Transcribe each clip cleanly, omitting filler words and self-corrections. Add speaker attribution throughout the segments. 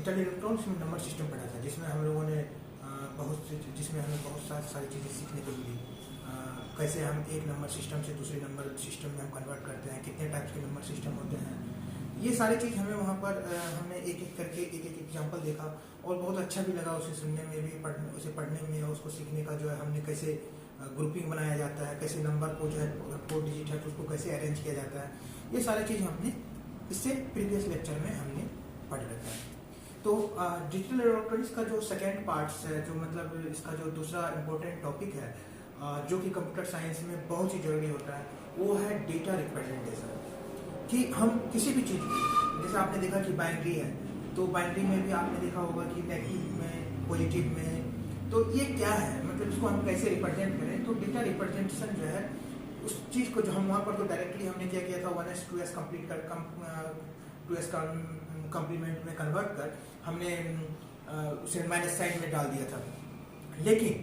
Speaker 1: Digital electronics में number system पढ़ा था, जिसमें हम लोगों ने जिसमें हमें बहुत सारी चीज़ें सीखने को मिली। कैसे हम एक नंबर सिस्टम से दूसरे नंबर सिस्टम में हम कन्वर्ट करते हैं, कितने टाइप्स के नंबर सिस्टम होते हैं, ये सारी चीज़ हमें वहाँ पर हमने एक एक करके एक एक एग्जाम्पल देखा और बहुत अच्छा भी लगा उसे सुनने में भी, उसे पढ़ने में और उसको सीखने का जो है हमने कैसे ग्रुपिंग बनाया जाता है, कैसे नंबर को जो है 4 डिजिट है तो उसको कैसे अरेंज किया जाता है, ये सारी चीज़ हमने इससे प्रीवियस लेक्चर में हमने पढ़ रखा है। तो डिजिटल इलेक्ट्रॉनिक्स का जो सेकेंड पार्ट्स है, जो मतलब इसका जो दूसरा इम्पोर्टेंट टॉपिक है जो कि कंप्यूटर साइंस में बहुत ही जरूरी होता है, वो है डेटा रिप्रेजेंटेशन। कि हम किसी भी चीज़ की, जैसे आपने देखा कि बाइनरी है, तो बाइनरी में भी आपने देखा होगा कि नेगेटिव में, पॉजिटिव में, तो ये क्या है, मतलब इसको हम कैसे रिप्रेजेंट करें। तो डेटा रिप्रेजेंटेशन जो है उस चीज़ को जो हम वहाँ पर तो डायरेक्टली हमने क्या किया था 1s 2s कंप्लीट कर 2s का कम्प्लीमेंट में कन्वर्ट कर हमने उसे माइनस साइन में डाल दिया था। लेकिन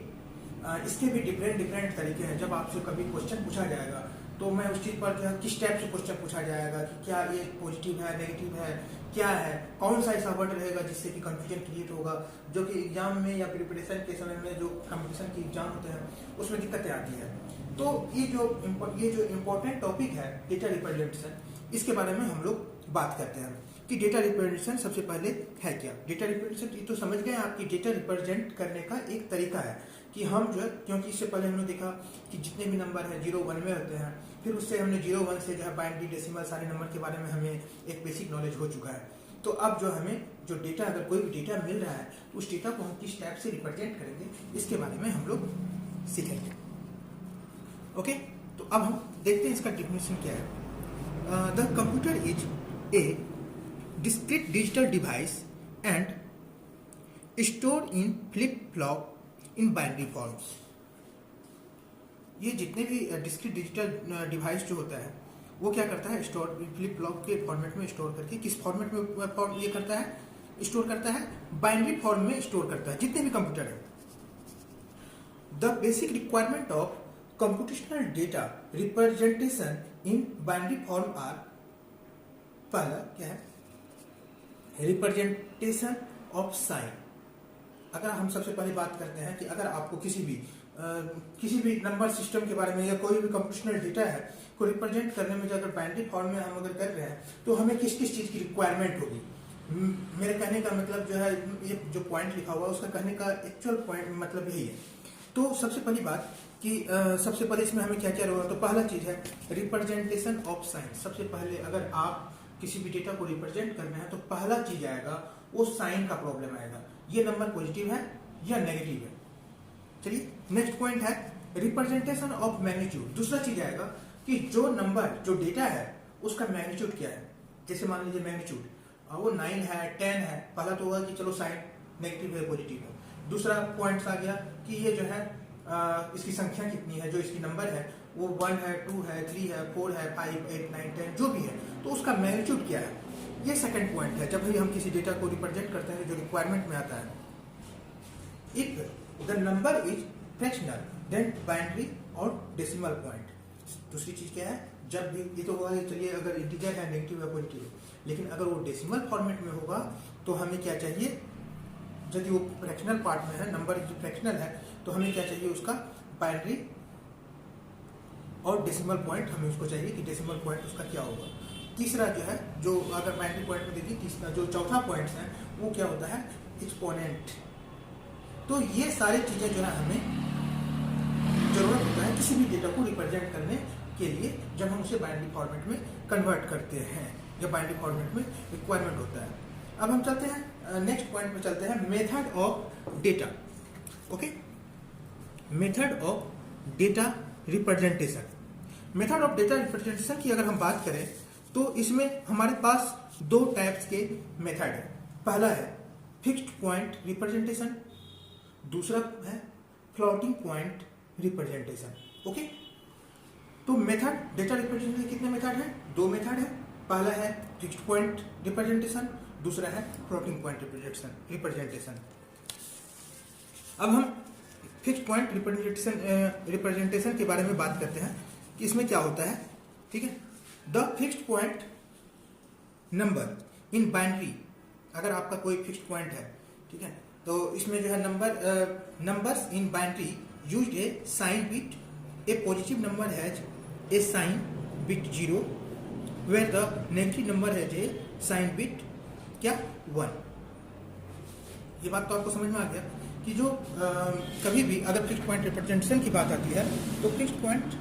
Speaker 1: इसके भी डिफरेंट तरीके हैं। जब आपसे कभी क्वेश्चन पूछा जाएगा तो मैं उस चीज़ पर जो है किस टाइप से क्वेश्चन पूछा जाएगा कि क्या ये पॉजिटिव है, नेगेटिव है, क्या है, कौन सा ऐसा वर्ड रहेगा जिससे कि कंफ्यूजन क्रिएट होगा, जो कि एग्जाम में या प्रिपरेशन के समय में जो कंपटीशन के एग्जाम होते हैं उसमें दिक्कतें आती है। तो ये जो इम्पोर्टेंट टॉपिक है डेटा रिप्रेजेंटेशन, इसके बारे में हम लोग बात करते हैं कि डेटा रिप्रेजेंटेशन सबसे पहले है क्या। डेटा रिप्रेजेंटेशन तो समझ गए आपकी डेटा रिप्रेजेंट करने का एक तरीका है कि हम जो है, क्योंकि इससे पहले हमने देखा कि जितने भी नंबर हैं 0 1 में होते हैं, फिर उससे हमने 0 1 से जो है बाइनरी, डेसिमल सारे नंबर के बारे में हमें एक बेसिक नॉलेज हो चुका है। तो अब जो हमें जो डेटा, अगर कोई भी डेटा मिल रहा है उस डेटा को हम किस टाइप से रिप्रेजेंट करेंगे, इसके बारे में हम लोग सीखेंगे। ओके, तो अब हम देखते हैं इसका डेफिनेशन क्या है। The computer is a discrete digital device and store in flip flop in binary forms. ये जितने भी डिस्क्रीट डिजिटल डिवाइस जो होता है वो क्या करता है, स्टोर फ्लिप फ्लॉप के फॉर्मेट में स्टोर करके, किस फॉर्मेट में ये करता है, स्टोर करता है, बाइनरी फॉर्म में स्टोर करता है जितने भी कंप्यूटर है। The basic requirement of computational data representation in binary form are, पहला क्या है, रिप्रेजेंटेशन ऑफ साइन। अगर हम सबसे पहले बात करते हैं कि अगर आपको किसी भी नंबर सिस्टम के बारे में या कोई भी कंप्यूटेशनल डेटा है को रिप्रेजेंट करने में, जो अगर बाइनरी फॉर्म में हम अगर कर रहे हैं तो हमें किस किस चीज़ की रिक्वायरमेंट होगी। मेरे कहने का मतलब जो है, ये जो पॉइंट लिखा हुआ है उसका कहने का एक्चुअल पॉइंट मतलब यही है। तो सबसे पहली बात कि सबसे पहले इसमें हमें क्या क्या होगा, तो पहला चीज़ है रिप्रेजेंटेशन ऑफ साइन। सबसे पहले अगर आप किसी भी डेटा को रिप्रेजेंट करना है तो पहला चीज आएगा वो साइन का प्रॉब्लम आएगा, ये नंबर पॉजिटिव है या नेगेटिव है। चलिए, नेक्स्ट पॉइंट है रिप्रेजेंटेशन ऑफ मैग्नीट्यूड। दूसरा चीज आएगा कि जो नंबर, जो डेटा है उसका मैग्नीट्यूड क्या है। जैसे मान लीजिए मैग्नीट्यूड वो 9 है, 10 है, पहला तो होगा कि चलो साइन नेगेटिव है, पॉजिटिव है। दूसरा पॉइंट आ गया कि ये जो है इसकी संख्या कितनी है, जो इसकी नंबर है वो 1 है, 2 है, 3 है, 4 है, 5 8 9 10 जो भी है, तो उसका मैग्नीट्यूड क्या है, ये सेकंड पॉइंट है जब भी हम किसी डेटा को रिप्रेजेंट करते हैं जो रिक्वायरमेंट में आता है। If the number is fractional then binary और डेसिमल पॉइंट। दूसरी चीज क्या है, जब भी ये तो होगा, चलिए अगर इंटीजर है, नेगेटिव है, पॉजिटिव है, लेकिन अगर वो डेसिमल फॉर्मेट में होगा तो हमें क्या चाहिए, यदि वो फ्रैक्शनल पार्ट में है, नंबर जो फ्रैक्शनल है, तो हमें क्या चाहिए, उसका बाइनरी और डेसिमल पॉइंट हमें उसको चाहिए कि डेसिमल पॉइंट उसका क्या होगा। तीसरा जो है, जो अगर बाइनरी पॉइंट में देखिए, तीसरा जो चौथा पॉइंट है वो क्या होता है, एक्सपोनेंट। तो ये सारी चीजें जो है हमें जरूरत होता है किसी भी डेटा को रिप्रेजेंट करने के लिए, जब हम उसे बाइनरी फॉर्मेट में कन्वर्ट करते हैं, जब बाइनरी फॉर्मेट में रिक्वायरमेंट होता है। अब हम चलते हैं नेक्स्ट पॉइंट में, चलते हैं method of data. Okay, method of data representation. Method of data representation की अगर हम बात करें तो इसमें हमारे पास 2 टाइप्स के मेथड है। पहला है फिक्स्ड पॉइंट रिप्रेजेंटेशन, दूसरा है फ्लोटिंग पॉइंट रिप्रेजेंटेशन। ओके, तो मेथड डेटा रिप्रेजेंटेशन कितने मेथड हैं, 2 मेथड है। पहला है फिक्स्ड पॉइंट रिप्रेजेंटेशन, दूसरा है फ्लोटिंग पॉइंट रिप्रेजेंटेशन। अब हम फिक्स्ड पॉइंट रिप्रेजेंटेशन के बारे में बात करते हैं कि इसमें क्या होता है। ठीक है, the fixed point number in binary अगर आपका कोई फिक्स्ड पॉइंट है, ठीक है, तो इसमें जो है numbers in binary used a sign bit, a positive number has a sign bit 0 where the negative number has a sign bit क्या 1। ये बात तो आपको समझ में आ गया कि जो कभी भी अगर फिक्स्ड पॉइंट रिप्रेजेंटेशन की बात आती है तो fixed point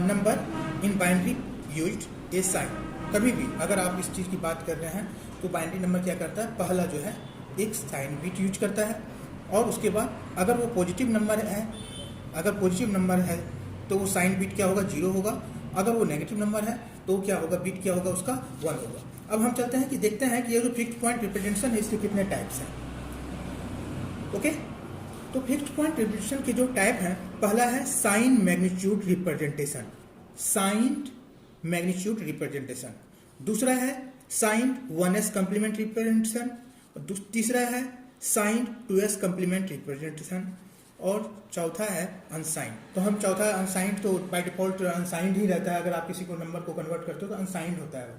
Speaker 1: number in binary used a sign. कभी भी अगर आप इस चीज़ की बात कर रहे हैं तो बाइनरी नंबर क्या करता है, पहला जो है एक साइन बिट यूज करता है, और उसके बाद अगर वो पॉजिटिव नंबर है, अगर पॉजिटिव नंबर है तो वो साइन बिट क्या होगा 0 होगा, अगर वो नेगेटिव नंबर है तो क्या होगा, बिट क्या होगा उसका 1 होगा। अब हम चलते हैं कि देखते हैं कि ये जो फिक्स्ड पॉइंट रिप्रेजेंटेशन है इसके कितने टाइप्स हैं। ओके, तो फिक्स्ड पॉइंट रिप्रेजेंटेशन के जो टाइप हैं, पहला है sign magnitude representation, sign magnitude representation. दूसरा है साइन 1s कंप्लीमेंट रिप्रेजेंटेशन, तीसरा है साइन 2s कंप्लीमेंट रिप्रेजेंटेशन, और चौथा है अनसाइन। तो हम चौथा अनसाइंड तो बाय डिफॉल्ट अनसाइंड ही रहता है, अगर आप किसी को नंबर को कन्वर्ट करते हो तो अनसाइंड होता है,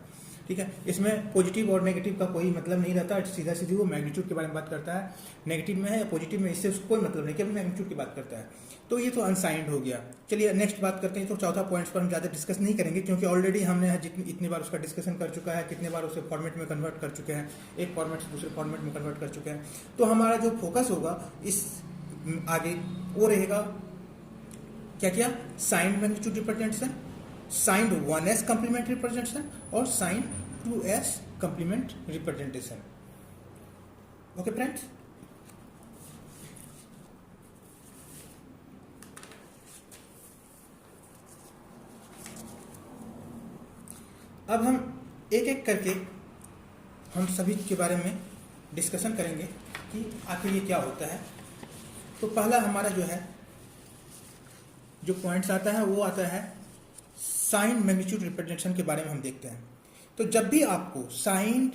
Speaker 1: ठीक है। इसमें पॉजिटिव और नेगेटिव का कोई मतलब नहीं रहता, सीधा सीधी वो मैग्नीट्यूड के बारे में बात करता है, नेगेटिव में है या पॉजिटिव में, इससे उसको कोई मतलब नहीं, केवल मैग्नीट्यूड की बात करता है। तो ये तो अनसाइंड हो गया। चलिए नेक्स्ट बात करते हैं। तो चौथा पॉइंट्स पर हम ज़्यादा डिस्कस नहीं करेंगे क्योंकि ऑलरेडी हमने इतनी बार उसका डिस्कसन कर चुका है, कितने बार उसे फॉर्मेट में कन्वर्ट कर चुके हैं, एक फॉर्मेट से दूसरे फॉर्मेट में कन्वर्ट कर चुके हैं। तो हमारा जो फोकस होगा इस आगे वो रहेगा क्या क्या, sign magnitude representation, sign 1s complement representation और sign 2s complement representation. Okay friends, अब हम एक एक करके हम सभी के बारे में डिस्कशन करेंगे कि आखिर ये क्या होता है। तो पहला हमारा जो है जो पॉइंट्स आता है वो आता है साइन मैग्नीट्यूड रिप्रेजेंटेशन के बारे में हम देखते हैं। तो जब भी आपको साइन,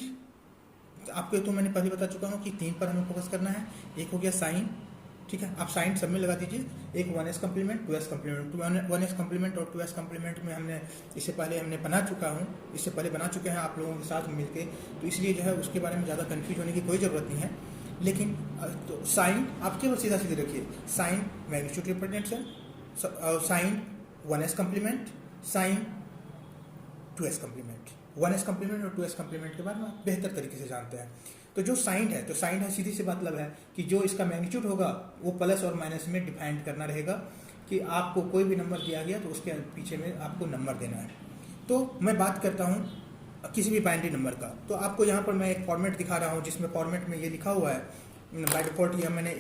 Speaker 1: आपको तो मैंने पहले बता चुका हूँ कि 3 पर हमें फोकस करना है। एक हो गया साइन, ठीक है, आप साइन सब में लगा दीजिए। एक 1s complement, 2s complement, 1s complement और 2s कंप्लीमेंट में हमने इससे पहले हमने बना चुका हूँ, इससे पहले बना चुके हैं आप लोगों के साथ मिलके, तो इसलिए जो है उसके बारे में ज़्यादा कन्फ्यूज होने की कोई ज़रूरत नहीं है। लेकिन तो साइन आप केवल सीधा सीधे रखिए, sign magnitude representation, sign 1s complement, sign 2s complement. 1s complement और 2s कंप्लीमेंट के बारे में आप बेहतर तरीके से जानते हैं। तो जो साइन है, तो साइन है सीधी सी मतलब है कि जो इसका मैग्नीट्यूड होगा वो प्लस और माइनस में डिफाइंड करना रहेगा कि आपको कोई भी नंबर दिया गया तो उसके पीछे में आपको नंबर देना है। तो मैं बात करता हूँ किसी भी बाइनरी नंबर का। तो आपको यहाँ पर मैं एक फॉर्मेट दिखा रहा हूँ जिसमें फॉर्मेट में ये लिखा हुआ है, बाय डिफॉल्ट ये मैंने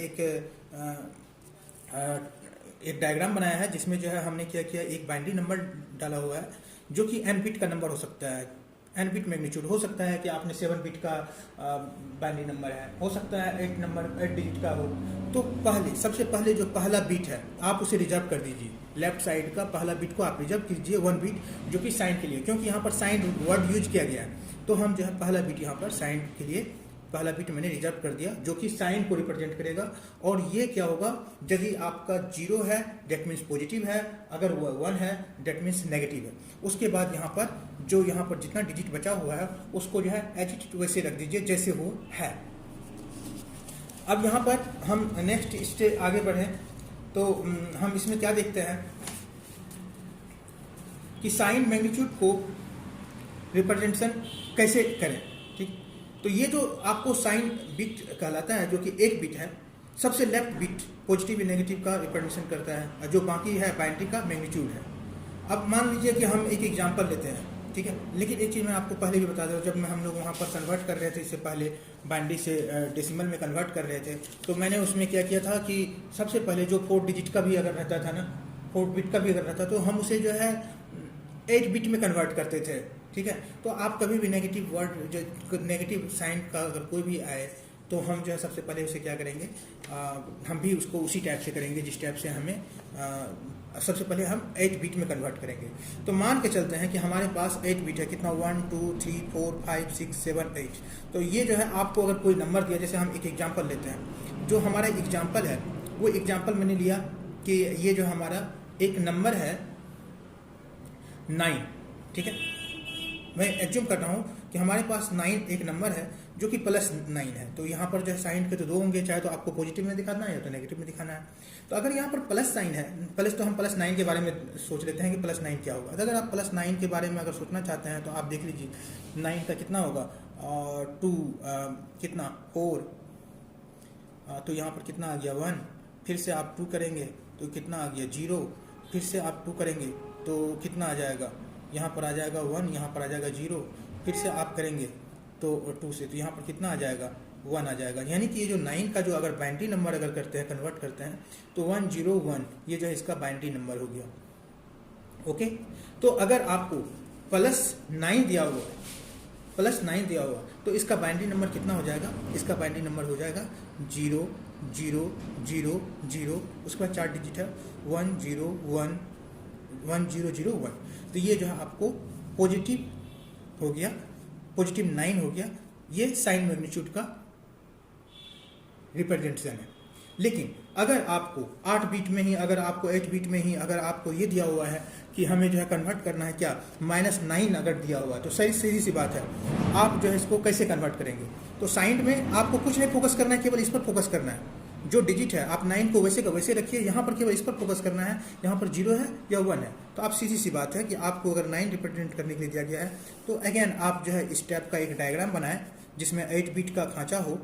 Speaker 1: एक डायग्राम बनाया है जिसमें जो है हमने क्या किया, एक बाइनरी नंबर डाला हुआ है जो कि n बिट का नंबर हो सकता है, n बिट मैग्नीट्यूड हो सकता है कि आपने 7 बिट का बाइनरी नंबर है, हो सकता है 8 डिजिट का हो। तो सबसे पहले जो पहला बिट है आप उसे रिजर्व कर दीजिए, लेफ्ट साइड का पहला बिट को आप रिजर्व कीजिए 1 बिट, जो कि साइन के लिए, क्योंकि यहाँ पर साइन वर्ड यूज किया गया है। तो हम जो है पहला बिट यहाँ पर साइन के लिए पहला बिट मैंने रिजर्व कर दिया जो कि साइन को रिप्रेजेंट करेगा। और ये क्या होगा, यदि आपका 0 है डेट मीन्स पॉजिटिव है, अगर वो 1 है डेट मीन्स नेगेटिव है। उसके बाद यहाँ पर जितना डिजिट बचा हुआ है उसको जो है एज इट वैसे रख दीजिए जैसे वो है। अब यहाँ पर हम नेक्स्ट स्टेज आगे बढ़े तो हम इसमें क्या देखते हैं कि साइन मैग्नीट्यूड को रिप्रेजेंटेशन कैसे करें, ठीक। तो ये जो आपको साइन बिट कहलाता है जो कि एक बिट है, सबसे लेफ्ट बिट पॉजिटिव या नेगेटिव का रिप्रेजेंटेशन करता है, जो बाकी है बाइनरी का मैग्नीट्यूड है। अब मान लीजिए कि हम एक एग्जांपल लेते हैं, ठीक है। लेकिन एक चीज़ मैं आपको पहले भी बता दूँ, जब हम लोग वहाँ पर कन्वर्ट कर रहे थे, इससे पहले बाइनरी से डेसिमल में कन्वर्ट कर रहे थे, तो मैंने उसमें क्या किया था कि सबसे पहले जो 4 डिजिट का भी अगर रहता था ना, 4 बिट का भी अगर रहता तो हम उसे जो है 8 बिट में कन्वर्ट करते थे, ठीक है। तो आप कभी भी नेगेटिव वर्ड, जो नेगेटिव साइन का अगर कोई भी आए तो हम जो है सबसे पहले उसे क्या करेंगे, हम भी उसको उसी टाइप से करेंगे जिस टाइप से हमें सबसे पहले हम 8 बिट में कन्वर्ट करेंगे। तो मान के चलते हैं कि हमारे पास 8 बिट है, कितना 1 2 3 4 5 6 7 8। तो ये जो है आपको अगर कोई नंबर दिया, जैसे हम एक एग्जाम्पल लेते हैं, जो हमारा एग्जाम्पल है वो एग्जाम्पल मैंने लिया कि ये जो हमारा एक नंबर है 9, ठीक है। मैं एज्यूम कर रहा हूँ कि हमारे पास 9 एक नंबर है जो कि +9 है। तो यहाँ पर जो है साइन के तो 2 होंगे, चाहे तो आपको पॉजिटिव में दिखाना है या तो नेगेटिव में दिखाना है। तो अगर यहाँ पर प्लस साइन है, पहले तो हम +9 के बारे में सोच लेते हैं कि +9 क्या होगा। अगर आप +9 के बारे में अगर सोचना चाहते हैं तो आप देख लीजिए 9 का कितना होगा, और 2 कितना 4, तो यहाँ पर कितना आ गया 1, फिर से आप 2 करेंगे तो कितना आ गया 0, फिर से आप 2 करेंगे तो कितना आ जाएगा, यहाँ पर आ जाएगा 1, यहाँ पर आ जाएगा 0, फिर से आप करेंगे तो 2 से, तो यहाँ पर कितना आ जाएगा 1 आ जाएगा। यानी कि ये जो 9 का जो अगर बाइनरी नंबर अगर करते हैं, कन्वर्ट करते हैं, तो 101 ये जो है इसका बाइनरी नंबर हो गया। ओके, तो अगर आपको +9 दिया हुआ है, +9 दिया हुआ तो इसका बाइनरी नंबर कितना हो जाएगा, इसका बाइनरी नंबर हो जाएगा 0 0 0 0, उसके बाद 4 डिजिट है 1 0 1 1 0 0 1। तो ये जो है आपको पॉजिटिव हो गया, पॉजिटिव 9 हो गया। ये साइन मैग्नीट्यूड का रिप्रेजेंटेशन है। लेकिन अगर आपको 8 बीट में ही, अगर आपको 8 बीट में ही अगर आपको ये दिया हुआ है कि हमें जो है कन्वर्ट करना है क्या, -9 अगर दिया हुआ है, तो सही सीधी सी बात है, आप जो है इसको कैसे कन्वर्ट करेंगे। तो साइन में आपको कुछ नहीं फोकस करना है, केवल इस पर फोकस करना है। जो डिजिट है आप 9 को वैसे का वैसे रखिए, यहाँ पर केवल इस पर फोकस करना है, यहाँ पर 0 है या 1 है। तो आप सीधी सी बात है कि आपको अगर 9 रिप्रेजेंट करने के लिए दिया गया है, तो अगेन आप जो है इस टाइप का एक डायग्राम बनाएं जिसमें 8 बीट का खांचा हो,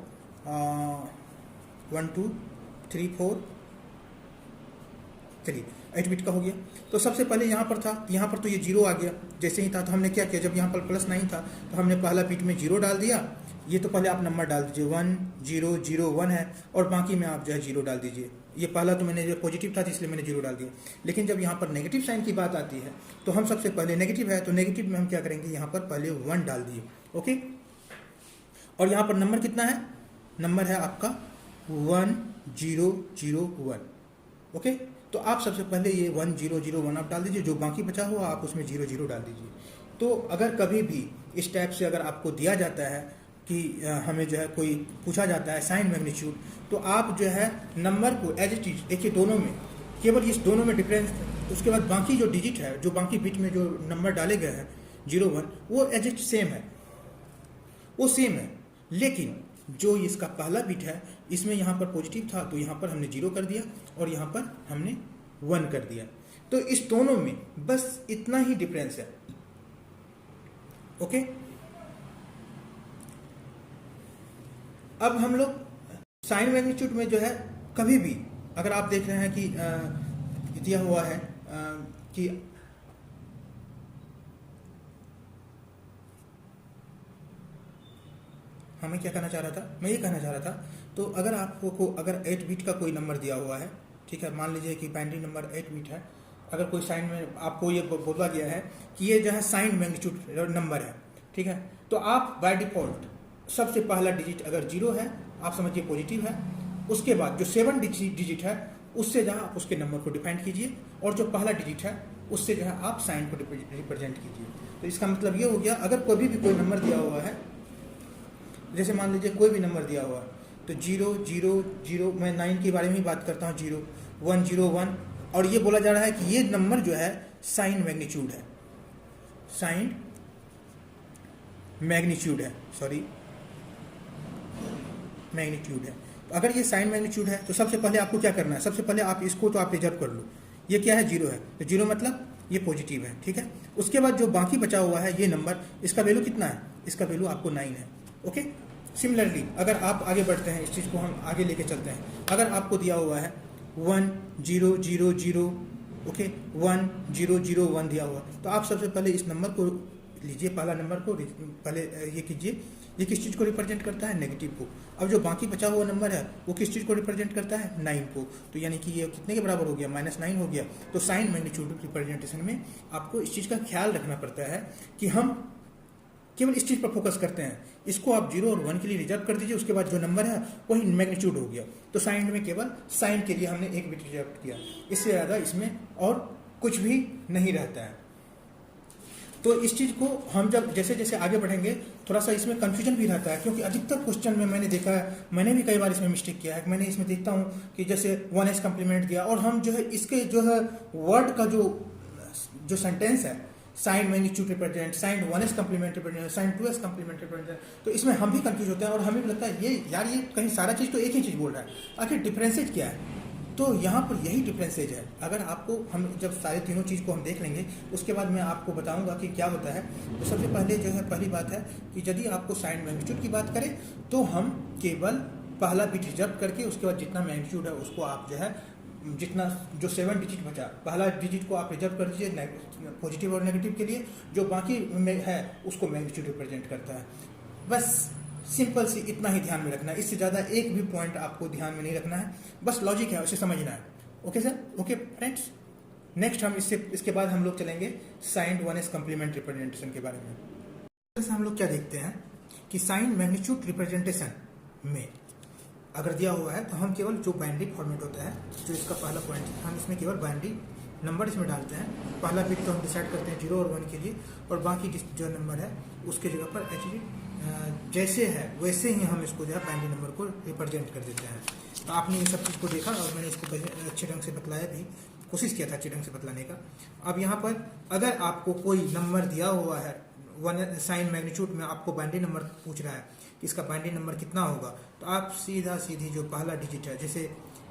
Speaker 1: 1 2 3 4 चलिए 8 बिट का हो गया। तो सबसे पहले यहाँ पर था, यहाँ पर तो ये 0 आ गया, जैसे ही था तो हमने क्या किया, जब यहाँ पर +9 था तो हमने पहला बिट में 0 डाल दिया। ये तो पहले आप नंबर डाल दीजिए 1 0 0 1 है, और बाकी में आप जो है 0 डाल दीजिए। ये पहला तो मैंने जो पॉजिटिव था इसलिए मैंने 0 डाल दिया। लेकिन जब यहाँ पर नेगेटिव साइन की बात आती है तो हम सबसे पहले, नेगेटिव है तो नेगेटिव में हम क्या करेंगे, यहाँ पर पहले 1 डाल दिए। ओके, और यहाँ पर नंबर कितना है, नंबर है आपका 1 0 0 1। ओके, तो आप सबसे पहले ये 1 0 0 1 आप डाल दीजिए, जो बाकी बचा हुआ आप उसमें 0 0 डाल दीजिए। तो अगर कभी भी इस टाइप से अगर आपको दिया जाता है कि हमें जो है कोई पूछा जाता है साइन मैग्नीट्यूड, तो आप जो है नंबर को एज इट इज देखिए, दोनों में केवल इस दोनों में डिफरेंस, उसके बाद बाकी जो डिजिट है, जो बाकी बिट में जो नंबर डाले गए हैं 0 1, वो एज इट सेम है, वो सेम है। लेकिन जो इसका पहला बिट है इसमें यहाँ पर पॉजिटिव था तो यहाँ पर हमने 0 कर दिया और यहाँ पर हमने 1 कर दिया। तो इस दोनों में बस इतना ही डिफरेंस है। ओके, अब हम लोग साइन मैग्नीट्यूड में जो है कभी भी अगर आप देख रहे हैं कि दिया हुआ है कि हमें क्या कहना चाह रहा था, मैं ये कहना चाह रहा था, तो अगर आपको अगर 8 बिट का कोई नंबर दिया हुआ है, ठीक है, मान लीजिए कि बाइनरी नंबर 8 बिट है, अगर कोई साइन में आपको ये बोला गया है कि ये जो है साइन मैग्नीट्यूड नंबर है, ठीक है, तो आप बाय डिफॉल्ट सबसे पहला डिजिट अगर 0 है आप समझिए पॉजिटिव है, उसके बाद जो 7 डिजिट है उससे जहाँ आप उसके नंबर को डिफाइन कीजिए, और जो पहला डिजिट है उससे जो है आप साइन को रिप्रेजेंट कीजिए। तो इसका मतलब ये हो गया, अगर कोई भी कोई नंबर दिया हुआ है, जैसे मान लीजिए कोई भी नंबर दिया हुआ है, तो 0 0 0, मैं 9 के बारे में ही बात करता हूँ, 0 1 0 1, और ये बोला जा रहा है कि ये नंबर जो है साइन मैग्नीट्यूड है, साइन मैग्नीट्यूड है, सॉरी मैग्नीट्यूड है। तो अगर ये साइन मैग्नीट्यूड है तो सबसे पहले आपको क्या करना है, सबसे पहले आप इसको तो आप रिजर्व कर लो, ये क्या है 0 है, तो 0 मतलब ये पॉजिटिव है, ठीक है। उसके बाद जो बाकी बचा हुआ है ये नंबर, इसका वैल्यू कितना है, इसका वैल्यू आपको 9 है। ओके, सिमिलरली अगर आप आगे बढ़ते हैं, इस चीज़ को हम आगे लेके चलते हैं, अगर आपको दिया हुआ है 1 0 0 0, ओके 1 0 0 1 दिया हुआ, तो आप सबसे पहले इस नंबर को लीजिए, पहला नंबर को पहले ये कीजिए, ये किस चीज़ को रिप्रेजेंट करता है, नेगेटिव को। अब जो बाकी बचा हुआ नंबर है वो किस चीज़ को रिप्रेजेंट करता है, 9 को। तो यानी कि ये कितने के बराबर हो गया, -9 हो गया। तो साइन मैग्नीट्यूड रिप्रेजेंटेशन में आपको इस चीज़ का ख्याल रखना पड़ता है कि हम केवल इस चीज़ पर फोकस करते हैं, इसको आप 0 और 1 के लिए रिजर्व कर दीजिए, उसके बाद जो नंबर है वही मैग्नीट्यूड हो गया। तो साइन में केवल साइन के लिए हमने एक बिट रिजर्व किया, इससे ज़्यादा इसमें और कुछ भी नहीं रहता है। तो इस चीज़ को हम जब जैसे जैसे आगे बढ़ेंगे थोड़ा सा इसमें कन्फ्यूजन भी रहता है, क्योंकि अधिकतर क्वेश्चन में मैंने देखा है, मैंने भी कई बार इसमें मिस्टेक किया है। मैंने इसमें देखता हूँ कि जैसे 1s कम्प्लीमेंट दिया और हम जो है इसके जो है वर्ड का जो सेंटेंस है, sign magnitude represent, sign 1s complement represent, sign 2s complement represent. तो इसमें हम भी कंफ्यूज होते हैं और हमें भी लगता है ये यार ये कहीं सारा चीज़ तो एक ही चीज़ बोल रहा है, आखिर डिफरेंसेज क्या है। तो यहाँ पर यही डिफरेंसेज है। अगर आपको हम जब सारे तीनों चीज़ को हम देख लेंगे उसके बाद मैं आपको बताऊंगा कि क्या होता है। तो सबसे पहले जो है पहली बात है कि यदि आपको साइन मैग्नीट्यूड की बात करें तो हम केवल पहला बिट रिजर्व करके उसके बाद जितना मैग्नीट्यूड है उसको आप जो है जितना जो 7 डिजिट बचा पहला डिजिट को आप रिजर्व कर दीजिए पॉजिटिव और नेगेटिव के लिए, जो बाकी में है उसको मैग्नीट्यूड रिप्रेजेंट करता है। बस सिंपल सी इतना ही ध्यान में रखना है, इससे ज़्यादा एक भी पॉइंट आपको ध्यान में नहीं रखना है, बस लॉजिक है उसे समझना है। Okay sir, okay friends. Next हम इसके बाद हम लोग चलेंगे साइन 1s कम्प्लीमेंट रिप्रेजेंटेशन के बारे में। जैसे हम लोग क्या देखते हैं कि साइन मैग्नीट्यूड रिप्रेजेंटेशन में अगर दिया हुआ है तो हम केवल जो बाइनरी फॉर्मेट होता है, जो इसका पहला पॉइंट है, हम इसमें केवल बाइनरी नंबर इसमें डालते हैं। पहला बिट तो हम डिसाइड करते हैं 0 और 1 के लिए, और बाकी जो नंबर है उसके जगह पर एक्चुअली जैसे है वैसे ही हम इसको जो है बाइनरी नंबर को रिप्रेजेंट कर देते हैं। तो आपने ये सब चीज़ को देखा और मैंने इसको अच्छे ढंग से बतलाया भी, कोशिश किया था अच्छे ढंग से बतलाने का। अब यहाँ पर अगर आपको कोई नंबर दिया हुआ है साइन मैग्नीट्यूड में, आपको बाइनरी नंबर पूछ रहा है कि इसका बाइनरी नंबर कितना होगा, तो आप सीधी जो पहला डिजिट है, जैसे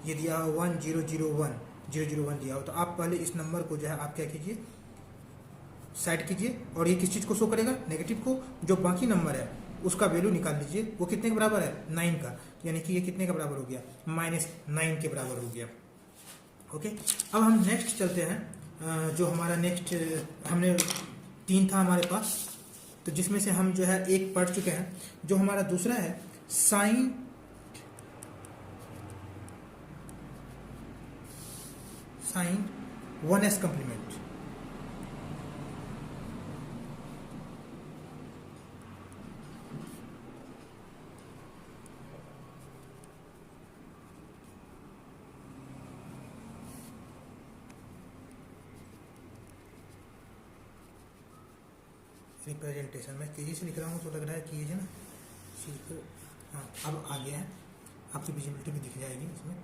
Speaker 1: ये दिया हो 1001 दिया हो, तो आप पहले इस नंबर को जो है आप क्या कीजिए साइड कीजिए, और ये किस चीज़ को शो करेगा, नेगेटिव को। जो बाकी नंबर है उसका वैल्यू निकाल लीजिए, वो कितने के बराबर है 9 का, यानी कि ये कितने का बराबर हो गया -9 के बराबर हो गया। ओके, अब हम नेक्स्ट चलते हैं। जो हमारा नेक्स्ट हमने 3 था हमारे पास, तो जिसमें से हम जो है एक पढ़ चुके हैं। जो हमारा दूसरा है साइन 1s कम्प्लीमेंट। रिप्रेजेंटेशन में तेजी से लिख रहा हूँ तो लग रहा है कि ये है ना हाँ अब आ गया है, आपकी विजिबिलिटी भी दिख जाएगी इसमें।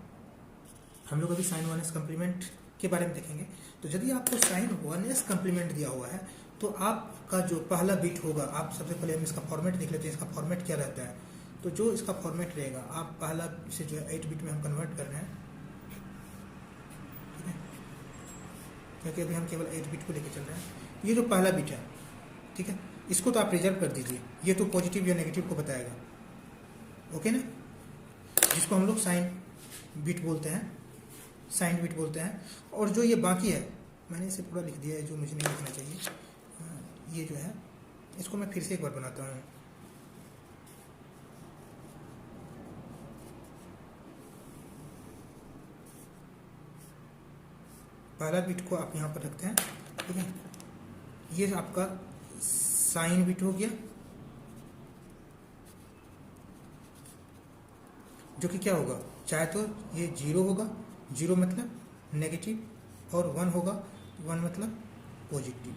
Speaker 1: हम लोग अभी साइन 1s कम्प्लीमेंट के बारे में देखेंगे। तो यदि आपको साइन 1s कम्प्लीमेंट दिया हुआ है तो आपका जो पहला बिट होगा, आप सबसे पहले हम इसका फॉर्मेट देख लेते हैं, इसका फॉर्मेट क्या रहता है। तो जो इसका फॉर्मेट रहेगा, आप पहला से जो है 8 बिट में हम कन्वर्ट कर रहे हैं, ठीक है, क्योंकि अभी हम केवल 8 बिट को लेकर चल रहे हैं। ये जो पहला बिट है, ठीक है, इसको तो आप रिजर्व कर दीजिए, ये तो पॉजिटिव या नेगेटिव को बताएगा। ओके ना, जिसको हम लोग साइन बिट बोलते हैं, साइन बिट बोलते हैं। और जो ये बाकी है, मैंने इसे पूरा लिख दिया है जो मुझे नहीं लिखना चाहिए। ये जो है इसको मैं फिर से एक बार बनाता हूँ। पहला बिट को आप यहाँ पर रखते हैं, ठीक है। ये आपका साइन बिट हो गया, जो कि क्या होगा, चाहे तो ये 0 होगा, 0 मतलब नेगेटिव, और 1 होगा, 1 मतलब पॉजिटिव,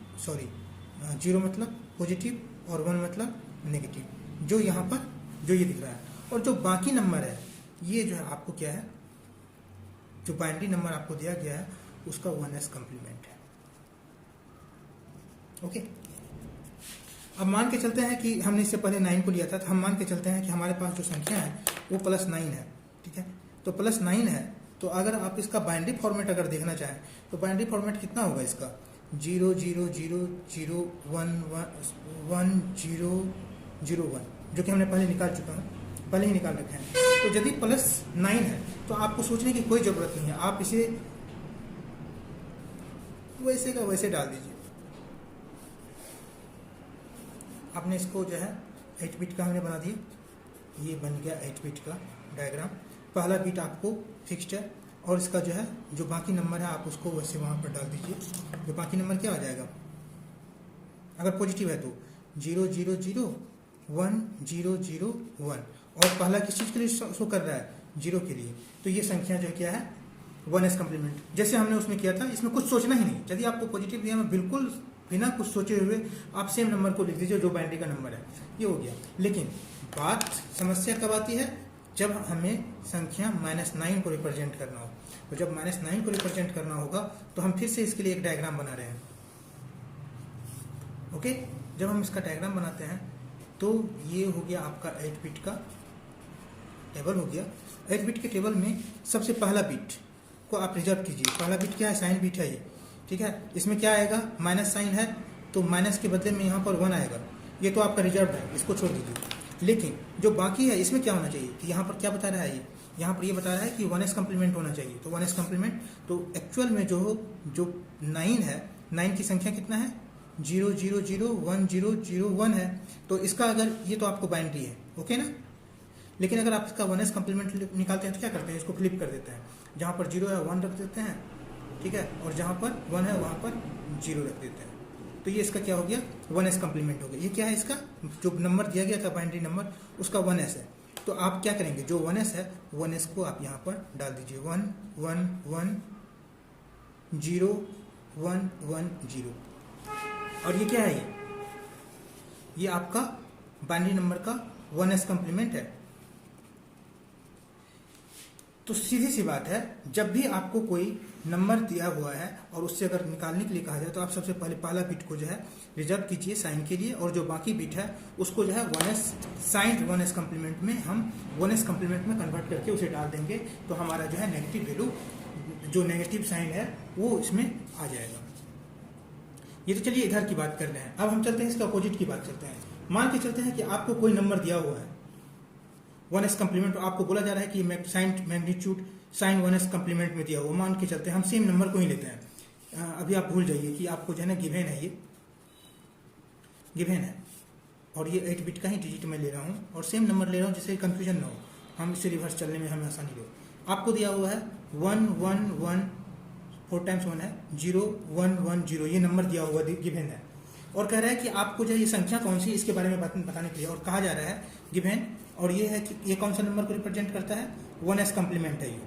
Speaker 1: 0 मतलब पॉजिटिव और 1 मतलब नेगेटिव, जो यहाँ पर जो ये दिख रहा है। और जो बाकी नंबर है, ये जो है आपको क्या है, जो बाइनरी नंबर आपको दिया गया है उसका 1s कम्प्लीमेंट है। ओके, अब मान के चलते हैं कि हमने इससे पहले 9 को लिया था, तो हम मान के चलते हैं कि हमारे पास जो संख्या है वो +9 है, ठीक है। तो +9 है, तो अगर आप इसका बाइनरी फॉर्मेट अगर देखना चाहें तो बाइनरी फॉर्मेट कितना होगा इसका, 0 0 0 0 1 1 0 0 1, जो कि हमने पहले निकाल चुका हूँ, पहले ही निकाल रखे हैं। तो यदि +9 है तो आपको सोचने की कोई ज़रूरत नहीं है, आप इसे वैसे का वैसे डाल दीजिए। आपने इसको जो है 8 बिट का हमने बना दिया, ये बन गया 8 बिट का डायग्राम। पहला बिट आपको फिक्स्ड है, और इसका जो है जो बाकी नंबर है आप उसको वैसे वहाँ पर डाल दीजिए। जो बाकी नंबर क्या आ जाएगा, अगर पॉजिटिव है तो 0 0 0 1 0 0 1, और पहला किस चीज़ के लिए शो कर रहा है, 0 के लिए। तो ये संख्या जो क्या है 1s कम्प्लीमेंट, जैसे हमने उसमें किया था। इसमें कुछ सोचना ही नहीं, यदि आपको पॉजिटिव दिया मैं बिल्कुल बिना कुछ सोचे हुए आप सेम नंबर को लिख दीजिए जो बाइनरी का नंबर है, ये हो गया। लेकिन बात समस्या कब आती है, जब हमें संख्या -9 को रिप्रेजेंट करना हो। तो जब -9 को रिप्रेजेंट करना होगा तो हम फिर से इसके लिए एक डायग्राम बना रहे हैं। ओके, जब हम इसका डायग्राम बनाते हैं तो ये हो गया आपका 8 बिट का टेबल हो गया। 8 बिट के टेबल में सबसे पहला बिट को आप रिजर्व कीजिए। पहला बिट क्या है? साइन बिट है ये, ठीक है। इसमें क्या आएगा? माइनस साइन है तो माइनस के बदले में यहाँ पर 1 आएगा, ये तो आपका रिजर्व है, इसको छोड़ दीजिए। लेकिन जो बाकी है इसमें क्या होना चाहिए कि यहाँ पर क्या बता रहा है ये, यहाँ पर ये बता रहा है कि 1s कम्प्लीमेंट होना चाहिए, तो 1s कम्प्लीमेंट। तो एक्चुअल में जो 9 है, 9 की संख्या कितना है? 0 0 0 1 0 0 1 है। तो इसका अगर ये तो आपको बाइनरी है, ओके ना। लेकिन अगर आप इसका 1s कम्प्लीमेंट निकालते हैं तो क्या करते हैं? इसको फ्लिप कर देते हैं, जहाँ पर 0 है 1 रख देते हैं, ठीक है, और जहाँ पर 1 है वहाँ पर 0 रख देते हैं। तो ये इसका क्या हो गया? 1s कम्प्लीमेंट हो गया। ये क्या है? इसका जो नंबर दिया गया था बाइनरी नंबर, उसका 1s है। तो आप क्या करेंगे? जो 1s है 1s को आप यहाँ पर डाल दीजिए, 1 1 1 0 1 1 0। और ये क्या है? ये आपका बाइनरी नंबर का 1s कम्प्लीमेंट है। तो सीधी सी बात है, जब भी आपको कोई नंबर दिया हुआ है और उससे अगर निकालने के लिए कहा जाए तो आप सबसे पहले पहला बिट को जो है रिजर्व कीजिए साइन के लिए, और जो बाकी बिट है उसको जो है 1s साइन 1s कम्प्लीमेंट में हम 1s कम्प्लीमेंट में कन्वर्ट करके उसे डाल देंगे। तो हमारा जो है नेगेटिव वैल्यू, जो नेगेटिव साइन है वो इसमें आ जाएगा। ये तो चलिए इधर की बात कर रहे हैं। अब हम चलते हैं इसके अपोजिट की बात करते हैं। मान के चलते हैं कि आपको कोई नंबर दिया हुआ है 1s कम्प्लीमेंट, आपको बोला जा रहा है कि sign magnitude sign 1s complement में दिया हुआ। मान के चलते हैं हम सेम नंबर को ही लेते हैं। अभी आप भूल जाइए कि आपको जो है ना गिवन है, ये गिवन है और ये 8 बिट का ही डिजिट मैं ले रहा हूँ और सेम नंबर ले रहा हूँ जिससे कंफ्यूजन ना हो, हम इससे रिवर्स चलने में हमें आसानी हो। आपको दिया हुआ है 1 1 1 4 टाइम्स 1 है 0 1 1 0, ये नंबर दिया हुआ गिवन है और कह रहा है कि आपको जो ये संख्या कौन सी इसके बारे में बताने के लिए, और कहा जा रहा है गिवन, और ये है कि ये कौन सा नंबर को रिप्रेजेंट करता है? 1s कम्प्लीमेंट है, ये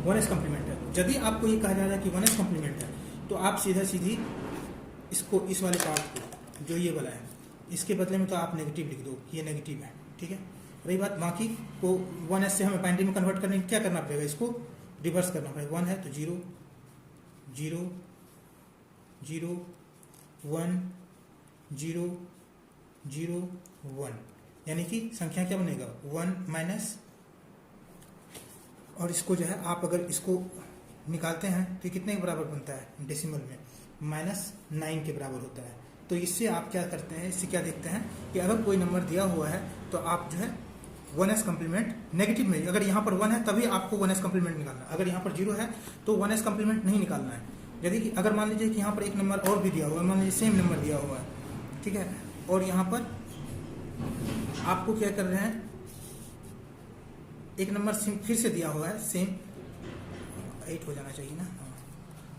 Speaker 1: 1s कम्प्लीमेंट है। यदि आपको ये कहा जा रहा है कि 1s कम्प्लीमेंट है तो आप सीधी इसको, इस वाले पार्ट को जो ये वाला है, इसके बदले में तो आप नेगेटिव लिख दो, ये नेगेटिव है, ठीक है। रही बात बाकी को 1s से हमें बाइनरी में कन्वर्ट करने क्या करना पड़ेगा? इसको रिवर्स करना पड़ेगा। 1 है तो 0 0 0 1 0 0 1, यानी कि संख्या क्या बनेगा? 1 माइनस, और इसको जो है आप अगर इसको निकालते हैं तो कितने के बराबर बनता है? डेसिमल में -9 के बराबर होता है। तो इससे आप क्या करते हैं? इससे क्या देखते हैं कि अगर कोई नंबर दिया हुआ है तो आप जो है 1s कम्प्लीमेंट नेगेटिव में, अगर यहाँ पर 1 है तभी आपको 1s कम्प्लीमेंट निकालना है, अगर यहाँ पर 0 है तो 1s कम्प्लीमेंट नहीं निकालना है। यदि कि अगर मान लीजिए कि यहाँ पर एक नंबर और भी दिया हुआ है, मान लीजिए सेम नंबर दिया हुआ है, ठीक है, और यहाँ पर आपको क्या कर रहे हैं, एक नंबर फिर से दिया हुआ है सेम, 8 हो जाना चाहिए ना।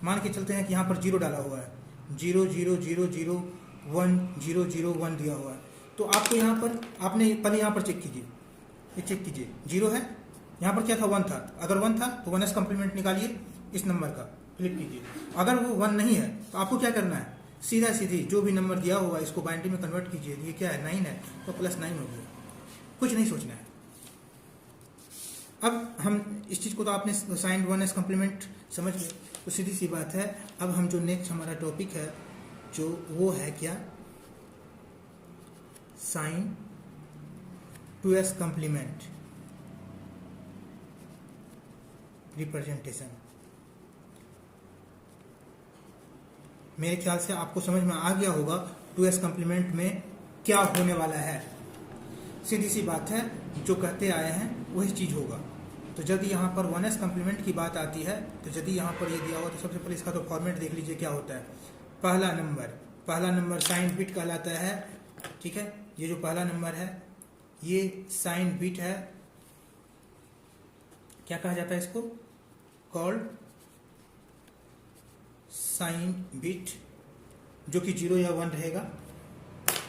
Speaker 1: मान के चलते हैं कि यहाँ पर 0 डाला हुआ है, 0 0 0 0 1 0 0 1 दिया हुआ है। तो आपको यहाँ पर आपने पहले यहाँ पर चेक कीजिए, ये चेक कीजिए 0 है, यहाँ पर क्या था? 1 था। अगर 1 था तो 1s कम्प्लीमेंट निकालिए, इस नंबर का फ्लिप कीजिए। अगर वो 1 नहीं है तो आपको क्या करना है? सीधी जो भी नंबर दिया हुआ है इसको बाइनरी में कन्वर्ट कीजिए। ये क्या है? 9 है तो +9 हो गया, कुछ नहीं सोचना है। अब हम इस चीज़ को तो आपने साइन 1s कम्प्लीमेंट समझ गए, तो सीधी सी बात है। अब हम जो नेक्स्ट हमारा टॉपिक है जो वो है क्या? Sign 2s complement representation. मेरे ख्याल से आपको समझ में आ गया होगा 2s कम्प्लीमेंट में क्या होने वाला है। सीधी सी बात है, जो कहते आए हैं वही चीज़ होगा। तो यदि यहाँ पर 1s कम्प्लीमेंट की बात आती है तो यदि यहाँ पर ये दिया हुआ तो सबसे पहले इसका तो फॉर्मेट देख लीजिए क्या होता है। पहला नंबर साइन बिट कहलाता है, ठीक है। ये जो पहला नंबर है ये साइन बिट है, क्या कहा जाता है इसको? कॉल्ड साइन बिट, जो कि 0 या 1 रहेगा,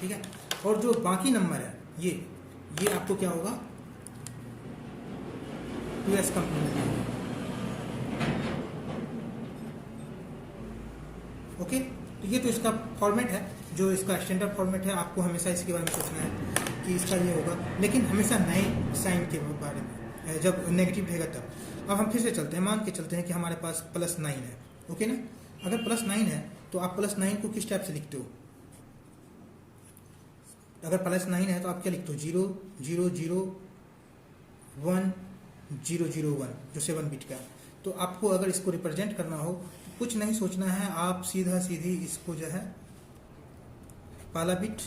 Speaker 1: ठीक है। और जो बाकी नंबर है ये आपको क्या होगा? 2s complement, okay. तो ये तो इसका फॉर्मेट है, जो इसका स्टैंडर्ड फॉर्मेट है। आपको हमेशा इसके बारे में सोचना है कि इसका ये होगा, लेकिन हमेशा नए साइन के बारे में, जब नेगेटिव रहेगा तब। अब हम फिर से चलते हैं, मान के चलते हैं कि हमारे पास +9 है, ओके ना। अगर +9 है तो आप +9 को किस टाइप से लिखते हो? अगर +9 है तो आप क्या लिखते हो? 0 0 0 1 0 0 1, जो 7 बिट का है। तो आपको अगर इसको रिप्रेजेंट करना हो तो कुछ नहीं सोचना है, आप सीधा सीधी इसको जो है पहला बिट,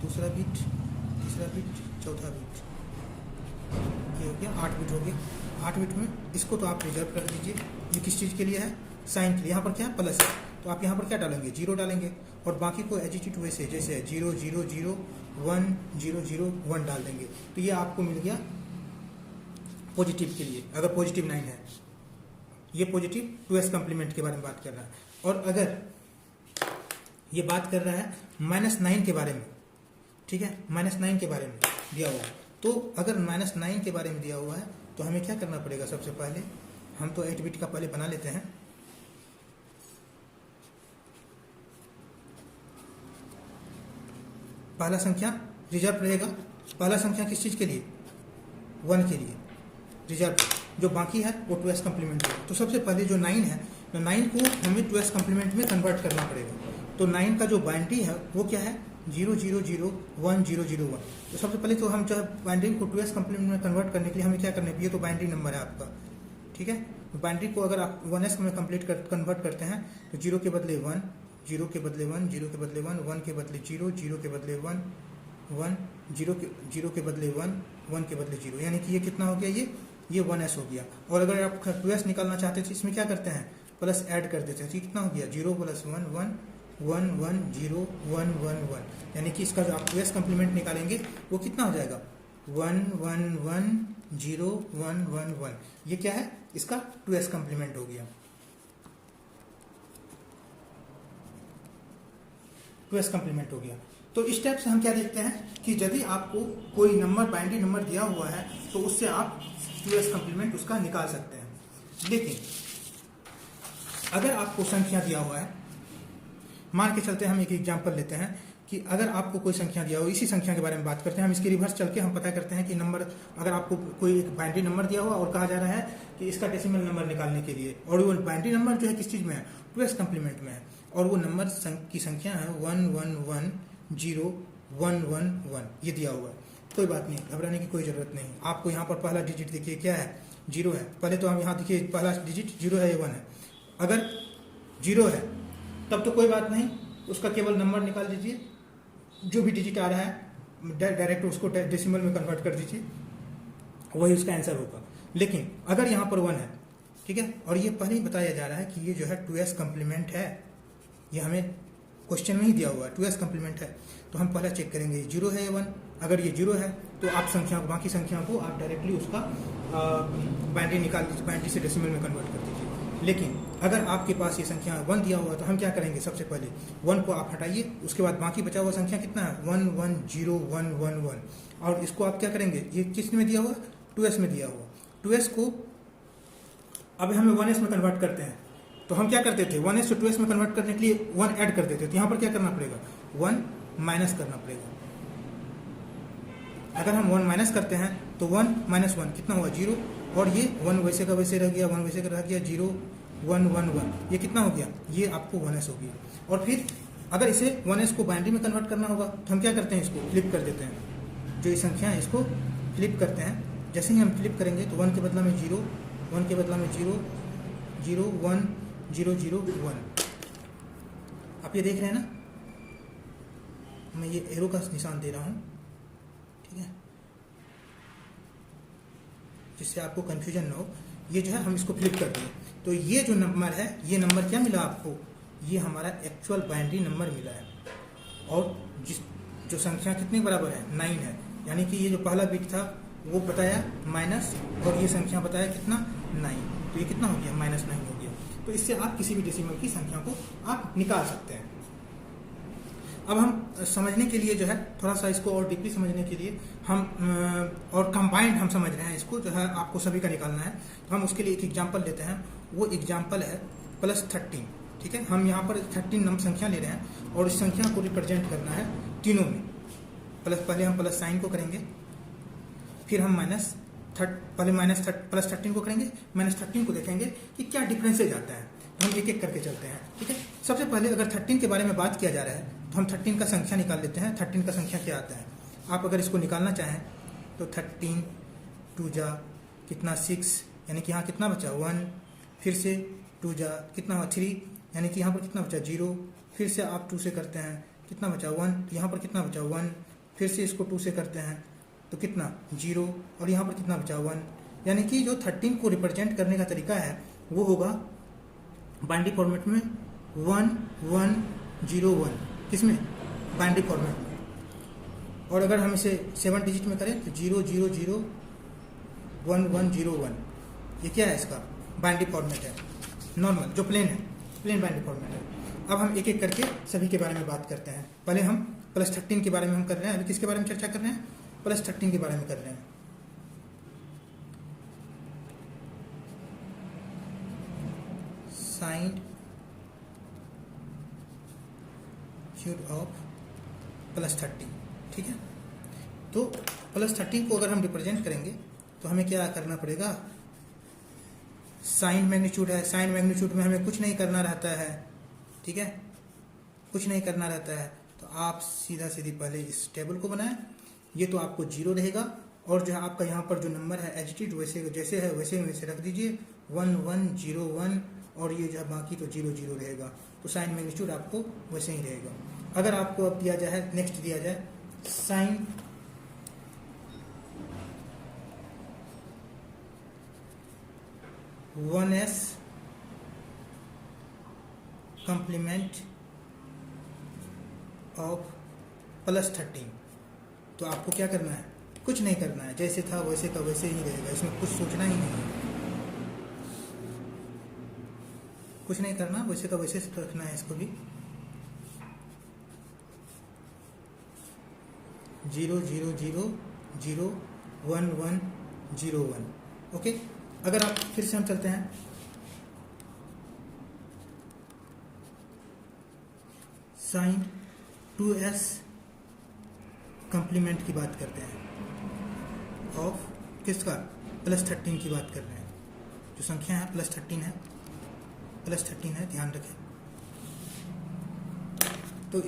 Speaker 1: दूसरा बिट, तीसरा बिट, चौथा बिट, ये हो गया 8 बिट हो गया। 8 बिट में इसको तो आप रिजर्व कर दीजिए। ये किस चीज़ के लिए है? साइन के लिए। यहाँ पर क्या है? प्लस है, तो आप यहाँ पर क्या डालेंगे? 0 डालेंगे, और बाकी को एज इट इज वैसे जैसे है 0 0 0 1 0 0 1 डाल देंगे। तो ये आपको मिल गया पॉजिटिव के लिए, अगर पॉजिटिव 9 है। ये पॉजिटिव 2s कम्प्लीमेंट के बारे में बात कर रहा है। और अगर ये बात कर रहा है -9 के बारे में, ठीक है, -9 के बारे में दिया हुआ है, तो अगर -9 के बारे में दिया हुआ है तो हमें क्या करना पड़ेगा? सबसे पहले हम तो 8 बिट का पहले बना लेते हैं। पहला संख्या रिजर्व रहेगा। पहला संख्या किस चीज़ के लिए? 1 के लिए रिजर्व, जो बाकी है वो 2s कम्प्लीमेंट है। तो सबसे पहले जो 9 है, तो 9 को हमें 2s कम्प्लीमेंट में कन्वर्ट करना पड़ेगा। तो 9 का जो बाइनरी है वो क्या है? 0 0 0 1 0 0 1। तो सबसे पहले तो हम जो है बाइनरी को 2s कम्प्लीमेंट में कन्वर्ट करने के लिए हमें क्या करना है? ये तो बाइनरी नंबर है आपका, ठीक है। बाइनरी को अगर आप 1s में कन्वर्ट करते हैं तो 0 के बदले 1, 0 के बदले 1, 0 के बदले 1, 1 के बदले 0, 0 के बदले 1, 1, 0 के बदले 1, 1 के बदले 0, यानी कि ये कितना हो गया? ये 1s हो गया। और अगर आप 2s निकालना चाहते थे, इसमें क्या करते हैं? प्लस ऐड कर देते हैं। कितना हो गया? 0 + 1 1 1 1 0 1 1 1, यानी कि इसका जो आप 2s कम्प्लीमेंट निकालेंगे वो कितना हो जाएगा? 1 1 1 0 1 1 1। ये क्या है? इसका 2s कम्प्लीमेंट हो गया। 2s कम्प्लीमेंट हो गया। तो इस टाइप से हम क्या देखते हैं कि यदि आपको कोई नंबर, बाइनरी नंबर दिया हुआ है तो उससे आप 2s कम्प्लीमेंट उसका निकाल सकते हैं। लेकिन अगर आपको संख्या दिया हुआ है, मान के चलते हैं, हम एक एग्जांपल लेते हैं कि अगर आपको कोई संख्या दिया हो, इसी संख्या के बारे में बात करते हैं हम, इसके रिवर्स चल के हम पता करते हैं कि नंबर, अगर आपको कोई एक बाइनरी नंबर दिया हुआ और कहा जा रहा है कि इसका डेसिमल नंबर निकालने के लिए, और वो बाइनरी नंबर जो है किस चीज़ में है? 2s कम्प्लीमेंट में है, और वो नंबर की संख्या है 1 1 1 0 1 1 1, ये दिया हुआ है। कोई बात नहीं, घबराने की कोई ज़रूरत नहीं। आपको यहाँ पर पहला डिजिट देखिए क्या है? 0 है। पहले तो हम यहाँ देखिए पहला डिजिट 0 है या 1 है। अगर 0 है तब तो कोई बात नहीं, उसका केवल नंबर निकाल दीजिए, जो भी डिजिट आ रहा है डायरेक्ट उसको डेसिमल में कन्वर्ट कर दीजिए, वही उसका आंसर होगा। लेकिन अगर यहाँ पर 1 है, ठीक है, और ये पहले ही बताया जा रहा है कि ये जो है 2s कम्प्लीमेंट है, ये हमें क्वेश्चन में ही दिया हुआ है 2s कम्प्लीमेंट है, तो हम पहले चेक करेंगे 0 है या 1। अगर ये 0 है तो आप संख्या, बाकी संख्या को आप डायरेक्टली उसका बाइनरी निकाल दीजिए, बाइनरी से डेसिमल में कन्वर्ट कर दीजिए। लेकिन अगर आपके पास ये संख्या 1 दिया हुआ तो हम क्या करेंगे? सबसे पहले 1 को आप हटाइए, उसके बाद बाकी बचा हुआ संख्या कितना है? 1 1 0 1 1 1, और इसको आप क्या करेंगे? ये किस में दिया हुआ? 2s में दिया हुआ। 2s को अब हमें 1s में कन्वर्ट करते हैं, तो हम क्या करते थे? 1s से 2s में कन्वर्ट करने के लिए 1 ऐड कर देते थे। यहाँ पर क्या करना पड़ेगा? 1 माइनस करना पड़ेगा। अगर हम 1 माइनस करते हैं तो 1 - 1 कितना हुआ? 0, और ये 1 वैसे का वैसे रह गया, 1 वैसे का रह गया, 0 1 1 1, ये कितना हो गया? ये आपको 1s हो गया। और फिर अगर इसे 1s को बाइनरी में कन्वर्ट करना होगा तो हम क्या करते हैं? इसको फ्लिप कर देते हैं। जो ये संख्या है इसको फ्लिप करते हैं। जैसे ही हम फ्लिप करेंगे तो 1 के बदला में 0, 1 के बदला में 0 0 1 0 0 1। आप ये देख रहे हैं ना, मैं ये एरो का निशान दे रहा हूँ, ठीक है, जिससे आपको कंफ्यूजन ना हो। ये जो है हम इसको फ्लिप कर दिए, तो ये जो नंबर है, ये नंबर क्या मिला आपको? ये हमारा एक्चुअल बाइनरी नंबर मिला है, और जो संख्या कितने बराबर है? 9 है। यानी कि ये जो पहला बिट था वो बताया माइनस, और ये संख्या बताया कितना? 9। तो ये कितना हो गया? -9 हो गया। तो इससे आप किसी भी डेसिमल की संख्या को आप निकाल सकते हैं। अब हम समझने के लिए जो है थोड़ा सा इसको और डीपली समझने के लिए हम और कंबाइंड हम समझ रहे हैं इसको, जो है आपको सभी का निकालना है, तो हम उसके लिए एक एग्जांपल लेते हैं। वो एग्जांपल है +13, ठीक है। हम यहाँ पर 13 नंबर संख्या ले रहे हैं और इस संख्या को रिप्रेजेंट करना है तीनों में। पहले हम प्लस साइन को करेंगे, फिर हम पहले +13 को करेंगे, -13 को देखेंगे कि क्या डिफरेंसेज आता है। हम एक एक करके चलते हैं, ठीक है। सबसे पहले अगर 13 के बारे में बात किया जा रहा है तो हम 13 का संख्या निकाल लेते हैं। 13 का संख्या क्या आता है, आप अगर इसको निकालना चाहें तो 13 2 जा कितना 6, यानी कि यहाँ कितना बचा 1, फिर से 2 जा कितना हुआ 3, यानी कि यहाँ पर कितना बचा 0, फिर से आप 2 से करते हैं कितना बचा 1, यहाँ पर कितना बचा 1, फिर से इसको 2 से करते हैं तो कितना 0, और यहाँ पर कितना बचा 1। यानी कि जो 13 को रिप्रेजेंट करने का तरीका है वो होगा बाइनरी फॉर्मेट में 1 1 0 1, किसमें बाइनरी फॉर्मेट में। और अगर हम इसे 7 डिजिट में करें तो 0 0 0 1 1 0 1, ये क्या है, इसका बाइनरी फॉर्मेट है, नॉर्मल जो प्लेन है, प्लेन बाइनरी फॉर्मेट है। अब हम एक एक करके सभी के बारे में बात करते हैं। पहले हम +13 के बारे में हम कर रहे हैं, अभी किसके बारे में चर्चा कर रहे हैं, +13 के बारे में कर रहे हैं। साइन क्यूब ऑफ +13, ठीक है। तो +13 को अगर हम रिप्रेजेंट करेंगे तो हमें क्या करना पड़ेगा, साइन मैग्नीट्यूड है, साइन मैग्नीट्यूड में हमें कुछ नहीं करना रहता है, ठीक है, कुछ नहीं करना रहता है। तो आप सीधा सीधी पहले इस टेबल को बनाएं, ये तो आपको 0 रहेगा, और जो है आपका यहाँ पर जो नंबर है एजिटेड वैसे जैसे है वैसे वैसे रख दीजिए 1 1 0 1, और ये जो है बाकी तो 0 0 रहेगा। तो साइन मैग्नीट्यूड आपको वैसे ही रहेगा। अगर आपको अब दिया जाए, नेक्स्ट दिया जाए साइन (1s) कंप्लीमेंट ऑफ +13, तो आपको क्या करना है, कुछ नहीं करना है, जैसे था वैसे का वैसे ही रहेगा, इसमें कुछ सोचना ही नहीं है, कुछ नहीं करना, वैसे का वैसे रखना है इसको भी। 0 0 0 0 1 1 0 1, ओके। अगर आप फिर से हम चलते हैं साइन 2s कंप्लीमेंट की बात करते हैं ऑफ किसका, +13 की बात कर रहे हैं। जो संख्या है +13 है, +13 है, ध्यान रखें। तो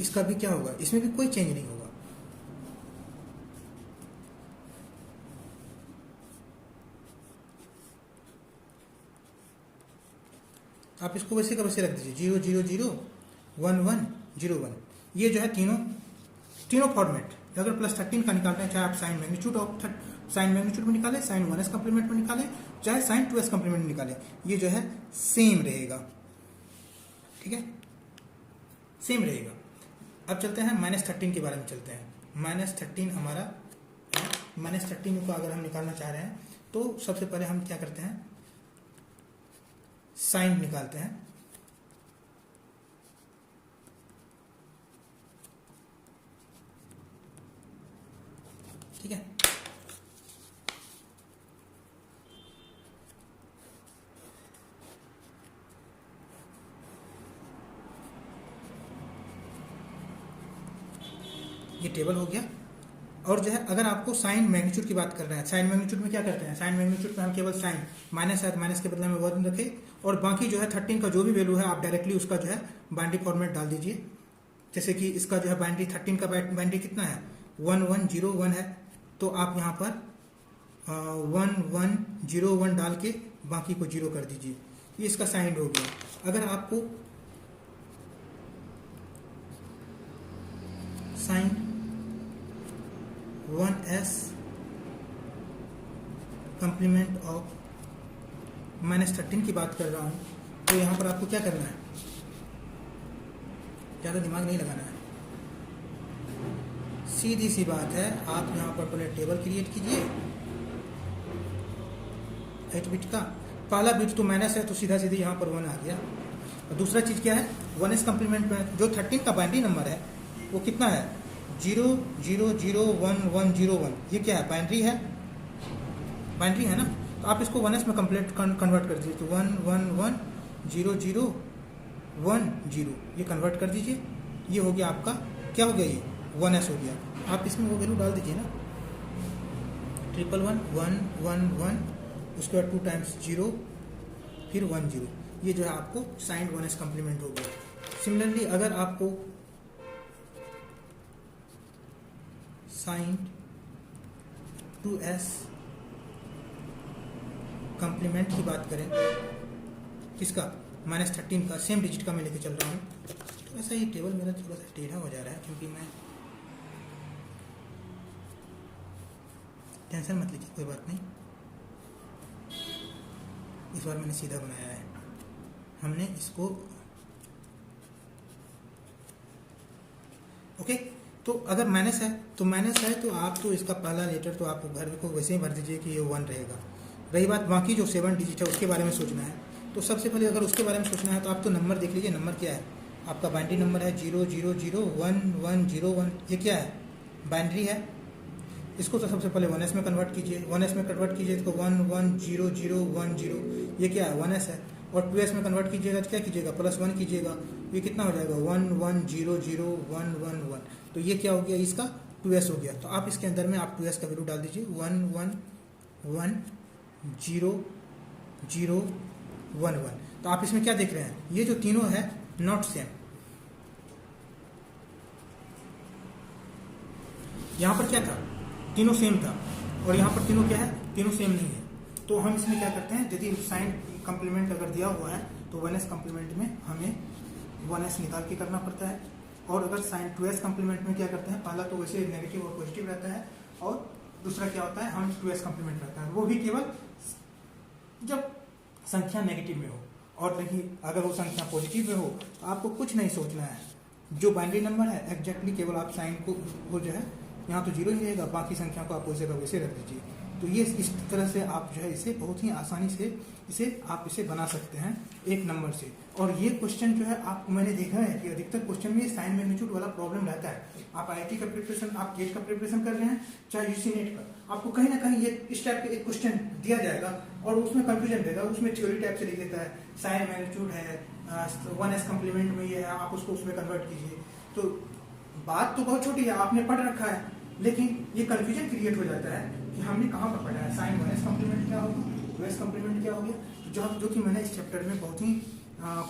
Speaker 1: इसका भी क्या होगा, इसमें भी कोई चेंज नहीं होगा। आप इसको वैसे का वैसे रख दीजिए 0 0 0 1 1 0 1। ये जो है तीनों फॉर्मेट, अगर +13 का निकालते हैं, चाहे आप साइन मैग्नीट्यूड में निकालें, साइन 1s कंप्लीमेंट में निकालें, चाहे साइन 2s कंप्लीमेंट में निकालें, ये जो है सेम रहेगा, ठीक है, सेम रहेगा। अब चलते हैं -13 के बारे में चलते हैं। -13 हमारा, -13 को अगर हम निकालना चाह रहे हैं तो सबसे पहले हम क्या करते हैं, साइन निकालते हैं, ठीक है। ये टेबल हो गया। और जो है अगर आपको साइन मैग्नीट्यूड की बात कर रहे हैं, साइन मैग्नीट्यूड में क्या करते हैं, साइन मैग्नीट्यूड में हम केवल साइन माइनस है, माइनस के बदले में 1 रखें, और बाकी जो है 13 का जो भी वैल्यू है आप डायरेक्टली उसका जो है बाइनरी फॉर्मेट डाल दीजिए। जैसे कि इसका जो है बाइनरी 13 का बाइनरी कितना है 1 1 0 1 है, तो आप यहाँ पर 1 1 0 1 डाल के बाकी को 0 कर दीजिए, ये इसका साइन हो गया। अगर आपको साइन 1s कंप्लीमेंट ऑफ -13 की बात कर रहा हूँ, तो यहाँ पर आपको क्या करना है, ज़्यादा दिमाग नहीं लगाना है, सीधी सी बात है। आप यहाँ पर पहले टेबल क्रिएट कीजिए 8 बिट का, पहला बिट तो माइनस है तो सीधा सीधे यहाँ पर 1 आ गया। और दूसरा चीज़ क्या है, 1s कंप्लीमेंट में जो 13 का बाइनरी नंबर है वो कितना है 0 0 0 1 1 0 1, ये क्या है बाइनरी है, बाइनरी है ना। तो आप इसको 1s में कन्वर्ट कर दीजिए, तो 1 1 1 0 0 1 0, ये कन्वर्ट कर दीजिए, ये हो गया आपका, क्या हो गया, ये 1s हो गया। आप इसमें वो वैल्यू डाल दीजिए ना, 1 1 1 1 1, उसके बाद 2 टाइम्स 0 फिर 1 0, ये जो है आपको साइंड 1s कॉम्प्लीमेंट हो गया। सिमिलरली अगर आपको साइंड 2s कॉम्प्लीमेंट की बात करें, किसका, -13 का, सेम डिजिट का मैं लेके चल रहा हूँ, तो ऐसा ये टेबल मेरा थोड़ा सा टेढ़ा हो जा रहा है, क्योंकि मैं, टेंशन मत लीजिए, कोई बात नहीं, इस बार मैंने सीधा बनाया है। हमने इसको ओके, तो अगर माइनस है तो आप तो इसका पहला लेटर तो आप घर को वैसे ही भर दीजिए कि ये 1 रहेगा। रही बात बाकी जो 7 डिजिट है उसके बारे में सोचना है, तो सबसे पहले अगर उसके बारे में सोचना है तो आप तो नंबर देख लीजिए, नंबर क्या है आपका, बाइनरी नंबर है 0001101, ये क्या है, बाइनरी है। इसको तो सबसे पहले 1s में कन्वर्ट कीजिए, 1s में कन्वर्ट कीजिए तो 110010, ये क्या है, 1s है। और 2s में कन्वर्ट कीजिएगा तो क्या कीजिएगा, +1 कीजिएगा, ये कितना हो जाएगा, 11001111, तो ये क्या हो गया, इसका 2s हो गया। तो आप इसके अंदर में आप 2s का वैल्यू डाल दीजिए, 11100011। तो आप इसमें क्या देख रहे हैं, ये जो तीनों है नॉट सेम, यहाँ पर क्या था, तीनों सेम था, और यहाँ पर तीनों क्या है, तीनों सेम नहीं है। तो हम इसमें क्या करते हैं, यदि साइन कॉम्प्लीमेंट अगर दिया हुआ है तो 1s कॉम्प्लीमेंट में हमें 1s निकाल के करना पड़ता है, और अगर साइन 2s कॉम्प्लीमेंट में क्या करते हैं, पहला तो वैसे नेगेटिव और पॉजिटिव रहता है, और दूसरा क्या होता है, हम 2s कॉम्प्लीमेंट रहता है, वो भी केवल जब संख्या नेगेटिव में हो। और नहीं, अगर वो संख्या पॉजिटिव में हो तो आपको कुछ नहीं सोचना है, जो बाइनरी नंबर है एग्जैक्टली केवल आप साइन को वो जो है यहाँ तो 0 ही रहेगा, बाकी संख्या को आप वैसे का वैसे रख दीजिए। तो ये इस तरह से आप जो है इसे बहुत ही आसानी से इसे बना सकते हैं एक नंबर से। और ये क्वेश्चन जो है आप, मैंने देखा है कि अधिकतर क्वेश्चन में साइन मैग्नीट्यूड वाला प्रॉब्लम रहता है। आप आईआईटी का प्रिपरेशन, आप गेट का प्रिपरेशन कर रहे हैं, चाहे यूजी नेट का, आपको कहीं ना कहीं ये इस टाइप का एक क्वेश्चन दिया जाएगा और उसमें कंफ्यूजन रहेगा, उसमें थ्योरी टाइप से लिख देता है, साइन मैग्नीट्यूड है 1s कॉम्प्लीमेंट में ये है, आप उसको उसमें कन्वर्ट कीजिए। तो बात तो बहुत छोटी है, आपने पढ़ रखा है, लेकिन ये कंफ्यूजन क्रिएट हो जाता है कि हमने कहाँ पर पढ़ा है, साइन 1s कॉम्प्लीमेंट क्या होगा, 2s कॉम्प्लीमेंट क्या हो गया। जो कि मैंने इस चैप्टर में बहुत ही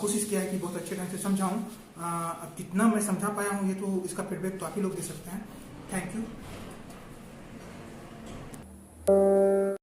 Speaker 1: कोशिश किया है कि बहुत अच्छे ढंग से समझाऊं। अब कितना मैं समझा पाया हूँ ये तो इसका फीडबैक तो आप ही लोग दे सकते हैं। Thank you.